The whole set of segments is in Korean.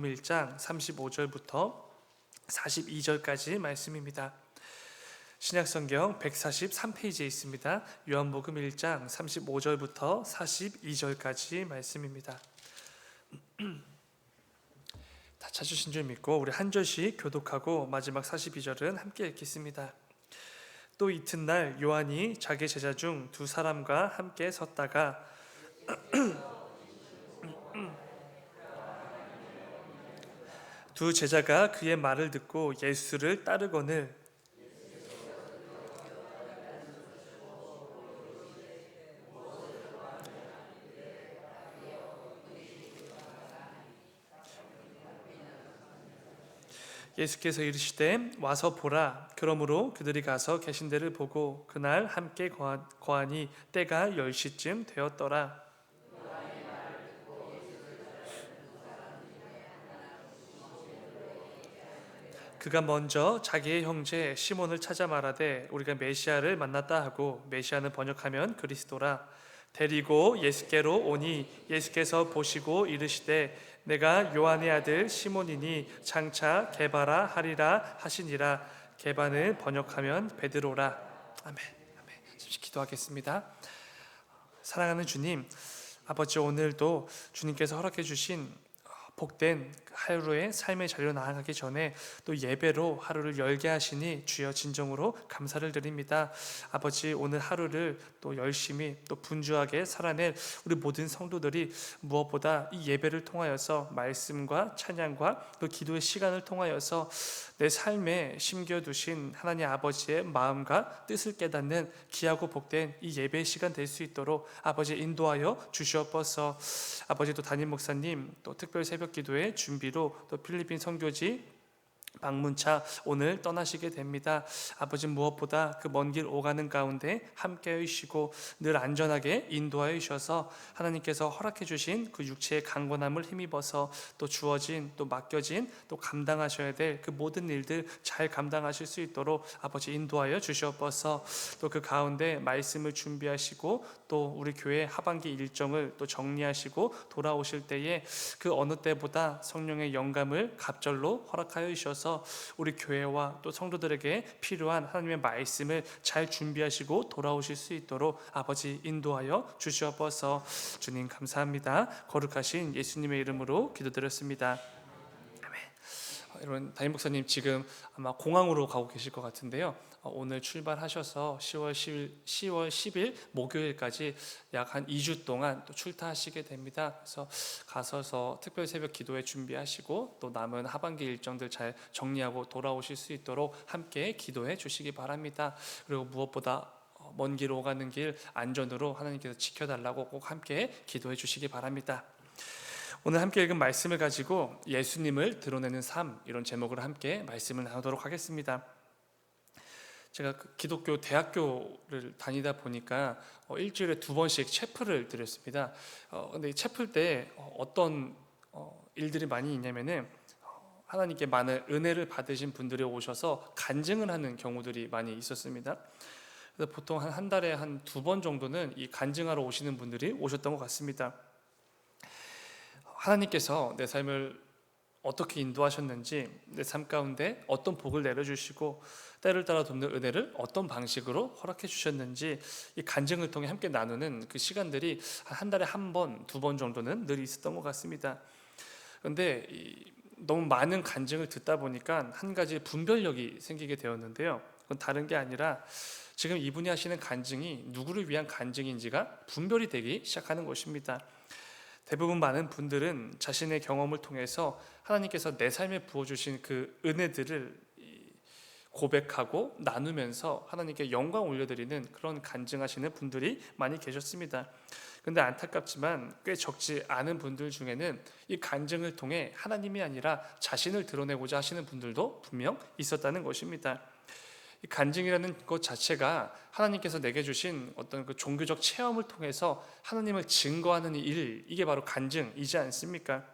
요한복음 1장 35절부터 42절까지 말씀입니다. 신약성경 143페이지에 있습니다. 요한복음 1장 35절부터 42절까지 말씀입니다. 다 찾으신 줄 믿고 우리 한 절씩 교독하고 마지막 42절은 함께 읽겠습니다. 또 이튿날 요한이 자기 제자 중 두 사람과 함께 섰다가 두 제자가 그의 말을 듣고 예수를 따르거늘 예수께서 이르시되 와서 보라. 그러므로 그들이 가서 계신 데를 보고 그날 함께 거하니 때가 10시쯤 되었더라. 그가 먼저 자기의 형제 시몬을 찾아 말하되 우리가 메시아를 만났다 하고, 메시아는 번역하면 그리스도라. 데리고 예수께로 오니 예수께서 보시고 이르시되 내가 요한의 아들 시몬이니 장차 게바라 하리라 하시니라. 게바는 번역하면 베드로라. 아멘. 아멘. 잠시 기도하겠습니다. 사랑하는 주님, 아버지, 오늘도 주님께서 허락해 주신 복된 하루의 삶의 자리로 나아가기 전에 또 예배로 하루를 열게 하시니 주여 진정으로 감사를 드립니다. 아버지, 오늘 하루를 또 열심히 또 분주하게 살아낼 우리 모든 성도들이 무엇보다 이 예배를 통하여서 말씀과 찬양과 그 기도의 시간을 통하여서 내 삶에 심겨두신 하나님 아버지의 마음과 뜻을 깨닫는 귀하고 복된 이 예배의 시간 될 수 있도록 아버지 인도하여 주시옵소서. 아버지, 또 담임 목사님 또 특별 새벽 기도의 준비로 또 필리핀 선교지 방문차 오늘 떠나시게 됩니다. 아버지, 무엇보다 그 먼 길 오가는 가운데 함께 해주시고 늘 안전하게 인도하여 주셔서 하나님께서 허락해 주신 그 육체의 강건함을 힘입어서 또 주어진 또 맡겨진 또 감당하셔야 될 그 모든 일들 잘 감당하실 수 있도록 아버지 인도하여 주시옵소서. 또 그 가운데 말씀을 준비하시고 또 우리 교회 하반기 일정을 또 정리하시고 돌아오실 때에 그 어느 때보다 성령의 영감을 갑절로 허락하여 주셔서 우리 교회와 또 성도들에게 필요한 하나님의 말씀을 잘 준비하시고 돌아오실 수 있도록 아버지 인도하여 주시옵소서. 주님 감사합니다. 거룩하신 예수님의 이름으로 기도드렸습니다. 여러분, 담임 목사님 지금 아마 공항으로 가고 계실 것 같은데요. 오늘 출발하셔서 10월 10일 목요일까지 약 한 2주 동안 또 출타하시게 됩니다. 그래서 가서서 특별 새벽 기도회 준비하시고 또 남은 하반기 일정들 잘 정리하고 돌아오실 수 있도록 함께 기도해 주시기 바랍니다. 그리고 무엇보다 먼 길 오가는 길 안전으로 하나님께서 지켜달라고 꼭 함께 기도해 주시기 바랍니다. 오늘 함께 읽은 말씀을 가지고 예수님을 드러내는 삶, 이런 제목으로 함께 말씀을 나누도록 하겠습니다. 제가 기독교 대학교를 다니다 보니까 일주일에 2번씩 채플을 드렸습니다. 근데 채플 때 어떤 일들이 많이 있냐면은 하나님께 많은 은혜를 받으신 분들이 오셔서 간증을 하는 경우들이 많이 있었습니다. 그래서 보통 한 달에 한 2번 정도는 이 간증하러 오시는 분들이 오셨던 것 같습니다. 하나님께서 내 삶을 어떻게 인도하셨는지, 내 삶 가운데 어떤 복을 내려주시고 때를 따라 돕는 은혜를 어떤 방식으로 허락해 주셨는지 이 간증을 통해 함께 나누는 그 시간들이 한 달에 1번, 2번 정도는 늘 있었던 것 같습니다. 그런데 너무 많은 간증을 듣다 보니까 한 가지 분별력이 생기게 되었는데요. 그건 다른 게 아니라 지금 이분이 하시는 간증이 누구를 위한 간증인지가 분별이 되기 시작하는 것입니다. 대부분 많은 분들은 자신의 경험을 통해서 하나님께서 내 삶에 부어주신 그 은혜들을 고백하고 나누면서 하나님께 영광 올려드리는 그런 간증하시는 분들이 많이 계셨습니다. 그런데 안타깝지만 꽤 적지 않은 분들 중에는 이 간증을 통해 하나님이 아니라 자신을 드러내고자 하시는 분들도 분명 있었다는 것입니다. 이 간증이라는 것 자체가 하나님께서 내게 주신 어떤 그 종교적 체험을 통해서 하나님을 증거하는 일, 이게 바로 간증이지 않습니까?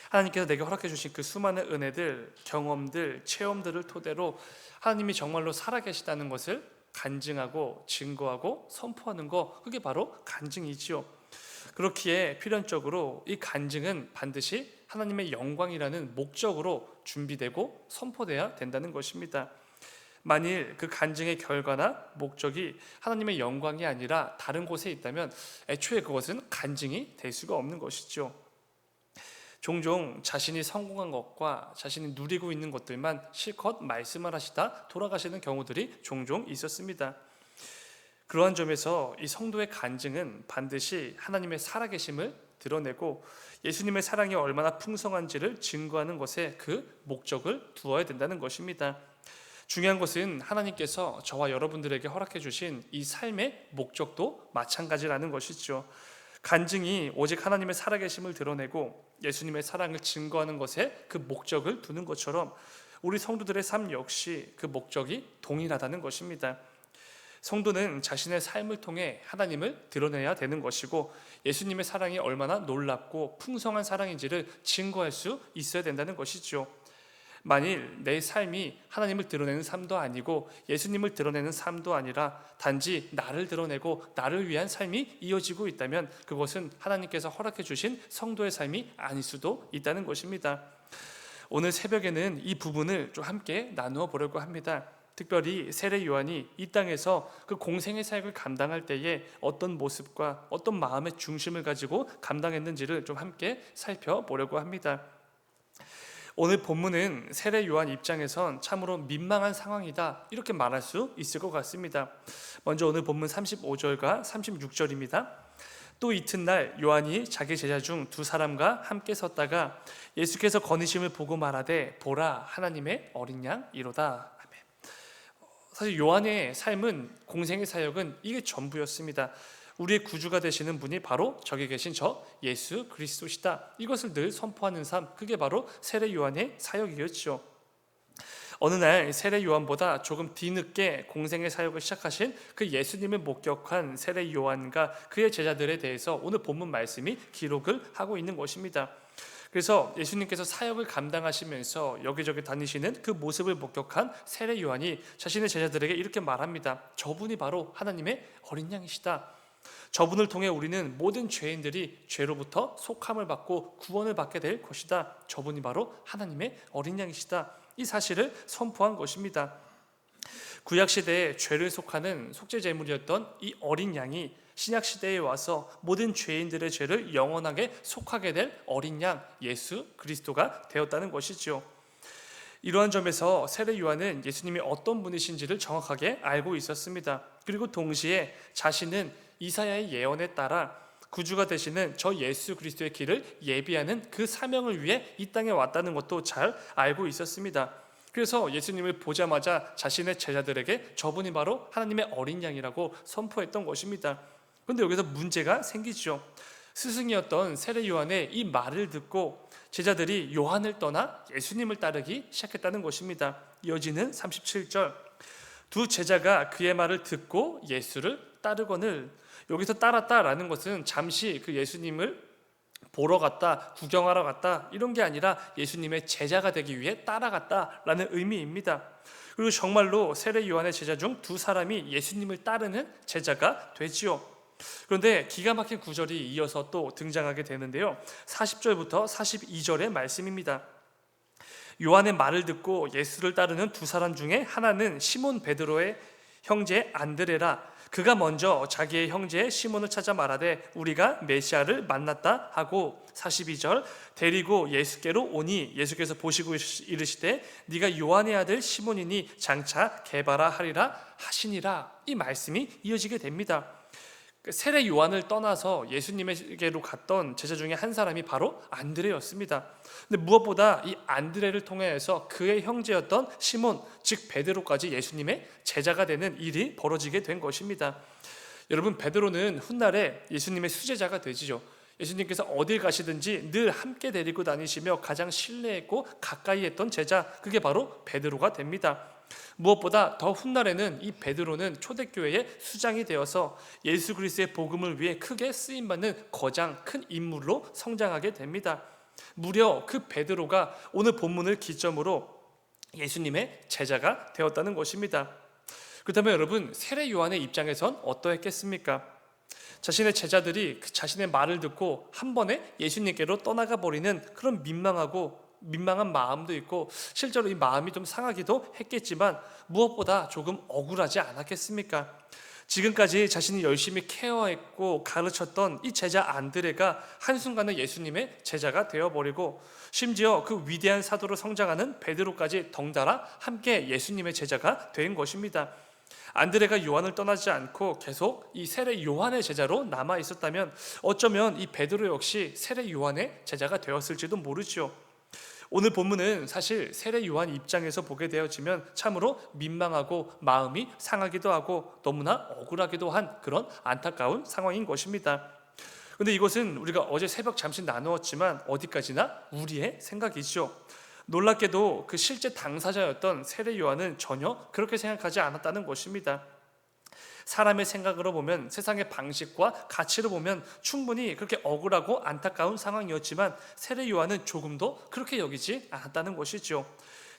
하나님께서 내게 허락해 주신 그 수많은 은혜들, 경험들, 체험들을 토대로 하나님이 정말로 살아계시다는 것을 간증하고 증거하고 선포하는 거, 그게 바로 간증이지요. 그렇기에 필연적으로 이 간증은 반드시 하나님의 영광이라는 목적으로 준비되고 선포돼야 된다는 것입니다. 만일 그 간증의 결과나 목적이 하나님의 영광이 아니라 다른 곳에 있다면 애초에 그것은 간증이 될 수가 없는 것이죠. 종종 자신이 성공한 것과 자신이 누리고 있는 것들만 실컷 말씀을 하시다 돌아가시는 경우들이 종종 있었습니다. 그러한 점에서 이 성도의 간증은 반드시 하나님의 살아계심을 드러내고 예수님의 사랑이 얼마나 풍성한지를 증거하는 것에 그 목적을 두어야 된다는 것입니다. 중요한 것은 하나님께서 저와 여러분들에게 허락해 주신 이 삶의 목적도 마찬가지라는 것이죠. 간증이 오직 하나님의 살아계심을 드러내고 예수님의 사랑을 증거하는 것에 그 목적을 두는 것처럼 우리 성도들의 삶 역시 그 목적이 동일하다는 것입니다. 성도는 자신의 삶을 통해 하나님을 드러내야 되는 것이고 예수님의 사랑이 얼마나 놀랍고 풍성한 사랑인지를 증거할 수 있어야 된다는 것이죠. 만일 내 삶이 하나님을 드러내는 삶도 아니고 예수님을 드러내는 삶도 아니라 단지 나를 드러내고 나를 위한 삶이 이어지고 있다면 그것은 하나님께서 허락해 주신 성도의 삶이 아닐 수도 있다는 것입니다. 오늘 새벽에는 이 부분을 좀 함께 나누어 보려고 합니다. 특별히 세례 요한이 이 땅에서 그 공생의 사역을 감당할 때에 어떤 모습과 어떤 마음의 중심을 가지고 감당했는지를 좀 함께 살펴보려고 합니다. 오늘 본문은 세례 요한 입장에선 참으로 민망한 상황이다 이렇게 말할 수 있을 것 같습니다. 먼저 오늘 본문 35절과 36절입니다. 또 이튿날 요한이 자기 제자 중 두 사람과 함께 섰다가 예수께서 거니심을 보고 말하되 보라 하나님의 어린 양 이로다. 아멘. 사실 요한의 삶은 공생의 사역은 이게 전부였습니다. 우리의 구주가 되시는 분이 바로 저기 계신 저 예수 그리스도시다. 이것을 늘 선포하는 삶, 그게 바로 세례 요한의 사역이었죠. 어느 날 세례 요한보다 조금 뒤늦게 공생의 사역을 시작하신 그 예수님을 목격한 세례 요한과 그의 제자들에 대해서 오늘 본문 말씀이 기록을 하고 있는 것입니다. 그래서 예수님께서 사역을 감당하시면서 여기저기 다니시는 그 모습을 목격한 세례 요한이 자신의 제자들에게 이렇게 말합니다. 저분이 바로 하나님의 어린 양이시다. 저분을 통해 우리는 모든 죄인들이 죄로부터 속함을 받고 구원을 받게 될 것이다. 저분이 바로 하나님의 어린 양이시다. 이 사실을 선포한 것입니다. 구약시대에 죄를 속하는 속죄제물이었던 이 어린 양이 신약시대에 와서 모든 죄인들의 죄를 영원하게 속하게 될 어린 양 예수 그리스도가 되었다는 것이죠. 이러한 점에서 세례 요한은 예수님이 어떤 분이신지를 정확하게 알고 있었습니다. 그리고 동시에 자신은 이사야의 예언에 따라 구주가 되시는 저 예수 그리스도의 길을 예비하는 그 사명을 위해 이 땅에 왔다는 것도 잘 알고 있었습니다. 그래서 예수님을 보자마자 자신의 제자들에게 저분이 바로 하나님의 어린 양이라고 선포했던 것입니다. 그런데 여기서 문제가 생기죠. 스승이었던 세례 요한의 이 말을 듣고 제자들이 요한을 떠나 예수님을 따르기 시작했다는 것입니다. 이어지는 37절. 두 제자가 그의 말을 듣고 예수를 따르거늘. 여기서 따랐다라는 것은 잠시 그 예수님을 보러 갔다, 구경하러 갔다 이런 게 아니라 예수님의 제자가 되기 위해 따라갔다라는 의미입니다. 그리고 정말로 세례 요한의 제자 중 두 사람이 예수님을 따르는 제자가 되지요. 그런데 기가 막힌 구절이 이어서 또 등장하게 되는데요. 40절부터 42절의 말씀입니다. 요한의 말을 듣고 예수를 따르는 두 사람 중에 하나는 시몬 베드로의 형제 안드레라. 그가 먼저 자기의 형제 시몬을 찾아 말하되 우리가 메시아를 만났다 하고 42절 데리고 예수께로 오니 예수께서 보시고 이르시되 네가 요한의 아들 시몬이니 장차 게바라 하리라 하시니라. 이 말씀이 이어지게 됩니다. 세례 요한을 떠나서 예수님에게로 갔던 제자 중에 한 사람이 바로 안드레였습니다. 근데 무엇보다 이 안드레를 통해서 그의 형제였던 시몬, 즉 베드로까지 예수님의 제자가 되는 일이 벌어지게 된 것입니다. 여러분, 베드로는 훗날에 예수님의 수제자가 되지요. 예수님께서 어딜 가시든지 늘 함께 데리고 다니시며 가장 신뢰했고 가까이 했던 제자, 그게 바로 베드로가 됩니다. 무엇보다 더 훗날에는 이 베드로는 초대교회의 수장이 되어서 예수 그리스도의 복음을 위해 크게 쓰임받는 거장 큰 인물로 성장하게 됩니다. 무려 그 베드로가 오늘 본문을 기점으로 예수님의 제자가 되었다는 것입니다. 그렇다면 여러분, 세례 요한의 입장에선 어떠했겠습니까? 자신의 제자들이 그 자신의 말을 듣고 한 번에 예수님께로 떠나가 버리는 그런 민망한 마음도 있고, 실제로 이 마음이 좀 상하기도 했겠지만 무엇보다 조금 억울하지 않았겠습니까? 지금까지 자신이 열심히 케어했고 가르쳤던 이 제자 안드레가 한순간에 예수님의 제자가 되어버리고, 심지어 그 위대한 사도로 성장하는 베드로까지 덩달아 함께 예수님의 제자가 된 것입니다. 안드레가 요한을 떠나지 않고 계속 이 세례 요한의 제자로 남아 있었다면 어쩌면 이 베드로 역시 세례 요한의 제자가 되었을지도 모르죠. 오늘 본문은 사실 세례 요한 입장에서 보게 되어지면 참으로 민망하고 마음이 상하기도 하고 너무나 억울하기도 한 그런 안타까운 상황인 것입니다. 그런데 이것은 우리가 어제 새벽 잠시 나누었지만 어디까지나 우리의 생각이죠. 놀랍게도 그 실제 당사자였던 세례 요한은 전혀 그렇게 생각하지 않았다는 것입니다. 사람의 생각으로 보면, 세상의 방식과 가치로 보면 충분히 그렇게 억울하고 안타까운 상황이었지만 세례 요한은 조금도 그렇게 여기지 않았다는 것이죠.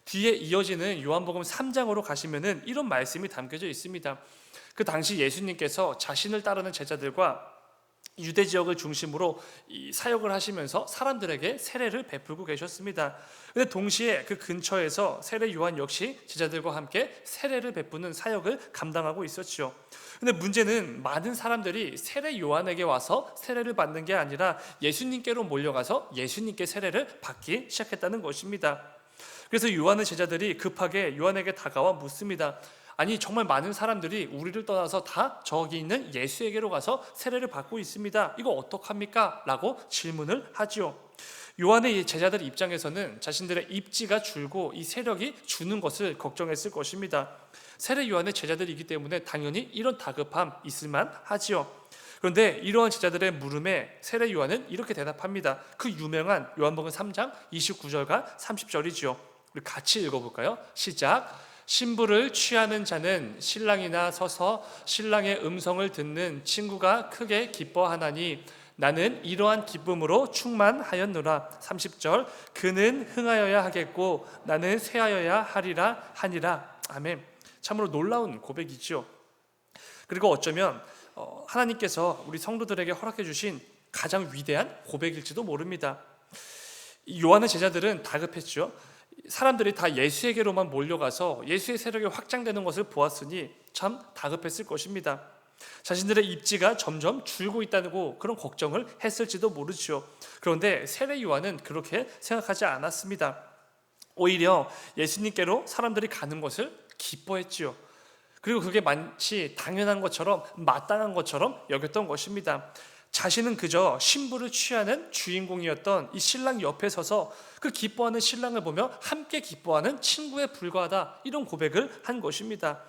뒤에 이어지는 요한복음 3장으로 가시면은 이런 말씀이 담겨져 있습니다. 그 당시 예수님께서 자신을 따르는 제자들과 유대 지역을 중심으로 이 사역을 하시면서 사람들에게 세례를 베풀고 계셨습니다. 그런데 동시에 그 근처에서 세례 요한 역시 제자들과 함께 세례를 베푸는 사역을 감당하고 있었죠. 그런데 문제는 많은 사람들이 세례 요한에게 와서 세례를 받는 게 아니라 예수님께로 몰려가서 예수님께 세례를 받기 시작했다는 것입니다. 그래서 요한의 제자들이 급하게 요한에게 다가와 묻습니다. 아니, 정말 많은 사람들이 우리를 떠나서 다 저기 있는 예수에게로 가서 세례를 받고 있습니다. 이거 어떡합니까? 라고 질문을 하지요. 요한의 제자들 입장에서는 자신들의 입지가 줄고 이 세력이 주는 것을 걱정했을 것입니다. 세례 요한의 제자들이기 때문에 당연히 이런 다급함 있을만 하지요. 그런데 이러한 제자들의 물음에 세례 요한은 이렇게 대답합니다. 그 유명한 요한복음 3장 29절과 30절이죠. 우리 같이 읽어볼까요? 시작. 신부를 취하는 자는 신랑이나 서서 신랑의 음성을 듣는 친구가 크게 기뻐하나니 나는 이러한 기쁨으로 충만하였노라. 30절. 그는 흥하여야 하겠고 나는 쇠하여야 하리라 하니라. 아멘. 참으로 놀라운 고백이죠. 그리고 어쩌면 하나님께서 우리 성도들에게 허락해 주신 가장 위대한 고백일지도 모릅니다. 요한의 제자들은 다급했죠. 사람들이 다 예수에게로만 몰려가서 예수의 세력이 확장되는 것을 보았으니 참 다급했을 것입니다. 자신들의 입지가 점점 줄고 있다고 그런 걱정을 했을지도 모르죠. 그런데 세례 요한은 그렇게 생각하지 않았습니다. 오히려 예수님께로 사람들이 가는 것을 기뻐했지요. 그리고 그게 마치 당연한 것처럼 마땅한 것처럼 여겼던 것입니다. 자신은 그저 신부를 취하는 주인공이었던 이 신랑 옆에 서서 그 기뻐하는 신랑을 보며 함께 기뻐하는 친구에 불과하다, 이런 고백을 한 것입니다.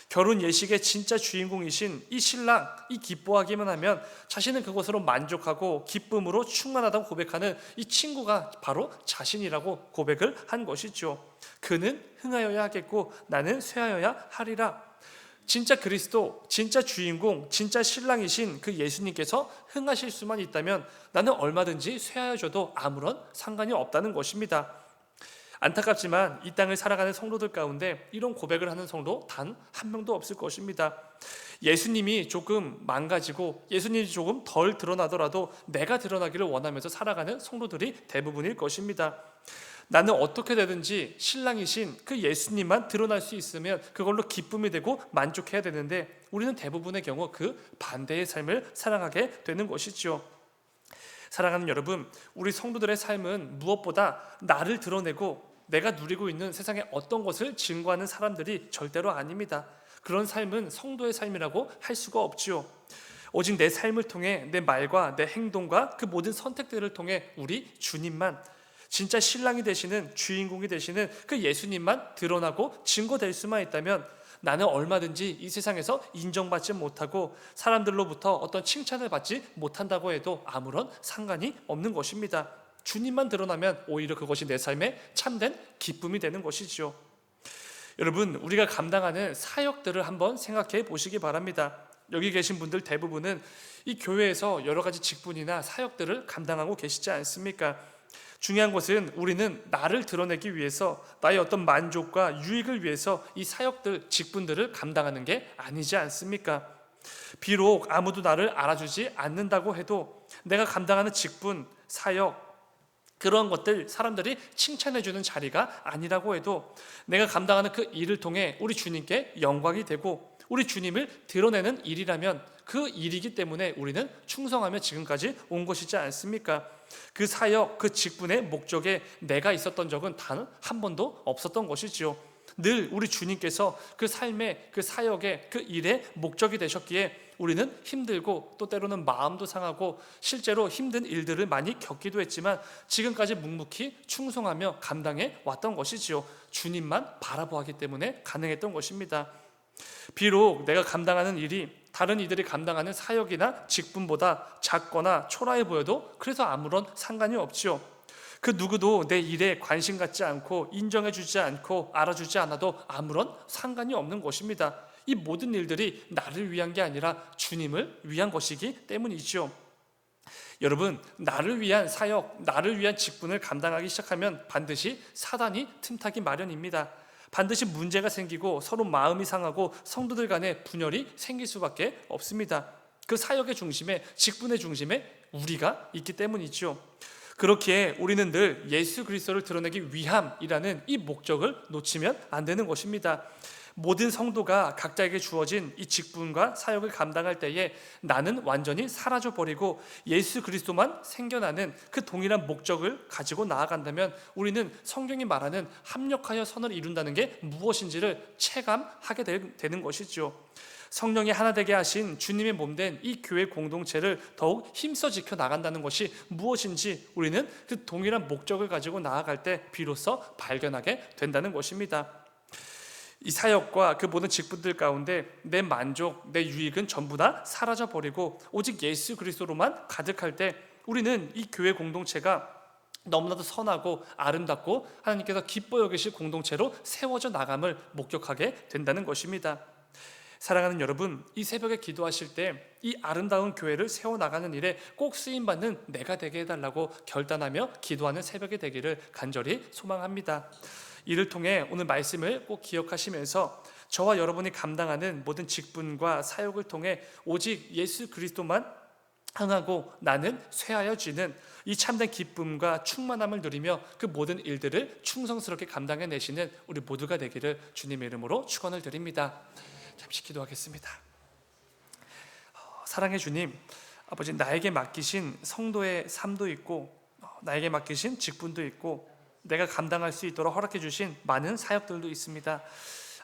결혼 예식의 진짜 주인공이신 이 신랑, 이 기뻐하기만 하면 자신은 그것으로 만족하고 기쁨으로 충만하다고 고백하는 이 친구가 바로 자신이라고 고백을 한 것이죠. 그는 흥하여야 하겠고 나는 쇠하여야 하리라. 진짜 그리스도, 진짜 주인공, 진짜 신랑이신 그 예수님께서 흥하실 수만 있다면 나는 얼마든지 쇠하여져도 아무런 상관이 없다는 것입니다. 안타깝지만 이 땅을 살아가는 성도들 가운데 이런 고백을 하는 성도 단 한 명도 없을 것입니다. 예수님이 조금 망가지고 예수님이 조금 덜 드러나더라도 내가 드러나기를 원하면서 살아가는 성도들이 대부분일 것입니다. 나는 어떻게 되든지 신랑이신 그 예수님만 드러날 수 있으면 그걸로 기쁨이 되고 만족해야 되는데 우리는 대부분의 경우 그 반대의 삶을 살아가게 되는 것이죠. 사랑하는 여러분, 우리 성도들의 삶은 무엇보다 나를 드러내고 내가 누리고 있는 세상의 어떤 것을 증거하는 사람들이 절대로 아닙니다. 그런 삶은 성도의 삶이라고 할 수가 없지요. 오직 내 삶을 통해 내 말과 내 행동과 그 모든 선택들을 통해 우리 주님만, 진짜 신랑이 되시는, 주인공이 되시는 그 예수님만 드러나고 증거될 수만 있다면 나는 얼마든지 이 세상에서 인정받지 못하고 사람들로부터 어떤 칭찬을 받지 못한다고 해도 아무런 상관이 없는 것입니다. 주님만 드러나면 오히려 그것이 내 삶의 참된 기쁨이 되는 것이죠. 여러분, 우리가 감당하는 사역들을 한번 생각해 보시기 바랍니다. 여기 계신 분들 대부분은 이 교회에서 여러 가지 직분이나 사역들을 감당하고 계시지 않습니까? 중요한 것은 우리는 나를 드러내기 위해서, 나의 어떤 만족과 유익을 위해서 이 사역들, 직분들을 감당하는 게 아니지 않습니까? 비록 아무도 나를 알아주지 않는다고 해도 내가 감당하는 직분, 사역, 그런 것들 사람들이 칭찬해주는 자리가 아니라고 해도 내가 감당하는 그 일을 통해 우리 주님께 영광이 되고 우리 주님을 드러내는 일이라면 그 일이기 때문에 우리는 충성하며 지금까지 온 것이지 않습니까? 그 사역, 그 직분의 목적에 내가 있었던 적은 단 한 번도 없었던 것이지요. 늘 우리 주님께서 그 삶의, 그 사역의, 그 일의 목적이 되셨기에 우리는 힘들고 또 때로는 마음도 상하고 실제로 힘든 일들을 많이 겪기도 했지만 지금까지 묵묵히 충성하며 감당해 왔던 것이지요. 주님만 바라보았기 때문에 가능했던 것입니다. 비록 내가 감당하는 일이 다른 이들이 감당하는 사역이나 직분보다 작거나 초라해 보여도 그래서 아무런 상관이 없지요. 그 누구도 내 일에 관심 갖지 않고 인정해주지 않고 알아주지 않아도 아무런 상관이 없는 것입니다. 이 모든 일들이 나를 위한 게 아니라 주님을 위한 것이기 때문이지요. 여러분, 나를 위한 사역, 나를 위한 직분을 감당하기 시작하면 반드시 사단이 틈타기 마련입니다. 반드시 문제가 생기고 서로 마음이 상하고 성도들 간에 분열이 생길 수밖에 없습니다. 그 사역의 중심에, 직분의 중심에 우리가 있기 때문이죠. 그렇기에 우리는 늘 예수 그리스도를 드러내기 위함이라는 이 목적을 놓치면 안 되는 것입니다. 모든 성도가 각자에게 주어진 이 직분과 사역을 감당할 때에 나는 완전히 사라져버리고 예수 그리스도만 생겨나는 그 동일한 목적을 가지고 나아간다면 우리는 성경이 말하는 합력하여 선을 이룬다는 게 무엇인지를 체감하게 되는 것이죠. 성령이 하나 되게 하신 주님의 몸된 이 교회 공동체를 더욱 힘써 지켜 나간다는 것이 무엇인지 우리는 그 동일한 목적을 가지고 나아갈 때 비로소 발견하게 된다는 것입니다. 이 사역과 그 모든 직분들 가운데 내 만족, 내 유익은 전부 다 사라져버리고 오직 예수 그리스도로만 가득할 때 우리는 이 교회 공동체가 너무나도 선하고 아름답고 하나님께서 기뻐 여기실 공동체로 세워져 나감을 목격하게 된다는 것입니다. 사랑하는 여러분, 이 새벽에 기도하실 때 이 아름다운 교회를 세워나가는 일에 꼭 쓰임받는 내가 되게 해달라고 결단하며 기도하는 새벽이 되기를 간절히 소망합니다. 이를 통해 오늘 말씀을 꼭 기억하시면서 저와 여러분이 감당하는 모든 직분과 사역을 통해 오직 예수 그리스도만 향하고 나는 쇠하여지는 이 참된 기쁨과 충만함을 누리며 그 모든 일들을 충성스럽게 감당해 내시는 우리 모두가 되기를 주님의 이름으로 축원을 드립니다. 잠시 기도하겠습니다. 사랑의 주님, 아버지, 나에게 맡기신 성도의 삶도 있고 나에게 맡기신 직분도 있고 내가 감당할 수 있도록 허락해 주신 많은 사역들도 있습니다.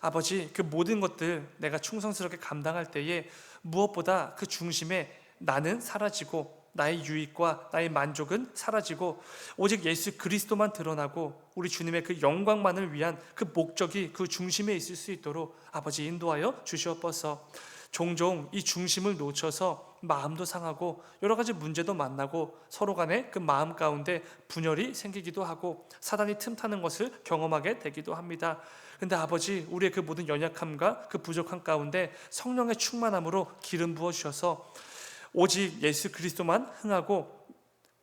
아버지, 그 모든 것들 내가 충성스럽게 감당할 때에 무엇보다 그 중심에 나는 사라지고 나의 유익과 나의 만족은 사라지고 오직 예수 그리스도만 드러나고 우리 주님의 그 영광만을 위한 그 목적이 그 중심에 있을 수 있도록 아버지 인도하여 주시옵소서. 종종 이 중심을 놓쳐서 마음도 상하고 여러 가지 문제도 만나고 서로 간에 그 마음 가운데 분열이 생기기도 하고 사단이 틈타는 것을 경험하게 되기도 합니다. 근데 아버지, 우리의 그 모든 연약함과 그 부족함 가운데 성령의 충만함으로 기름 부어 주셔서 오직 예수 그리스도만 흥하고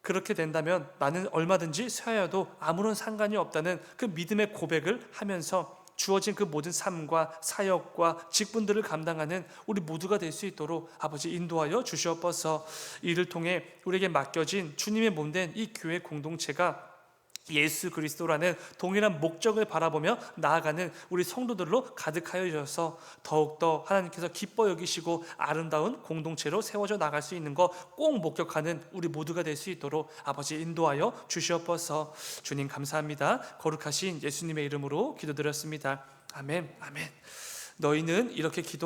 그렇게 된다면 나는 얼마든지 쇠하여도 아무런 상관이 없다는 그 믿음의 고백을 하면서 주어진 그 모든 삶과 사역과 직분들을 감당하는 우리 모두가 될 수 있도록 아버지 인도하여 주시옵소서. 이를 통해 우리에게 맡겨진 주님의 몸된 이 교회 공동체가 예수 그리스도라는 동일한 목적을 바라보며 나아가는 우리 성도들로 가득하여 주셔서 더욱더 하나님께서 기뻐 여기시고 아름다운 공동체로 세워져 나갈 수 있는 거 꼭 목격하는 우리 모두가 될 수 있도록 아버지 인도하여 주시옵소서. 주님 감사합니다. 거룩하신 예수님의 이름으로 기도드렸습니다. 아멘. 아멘. 너희는 이렇게 기도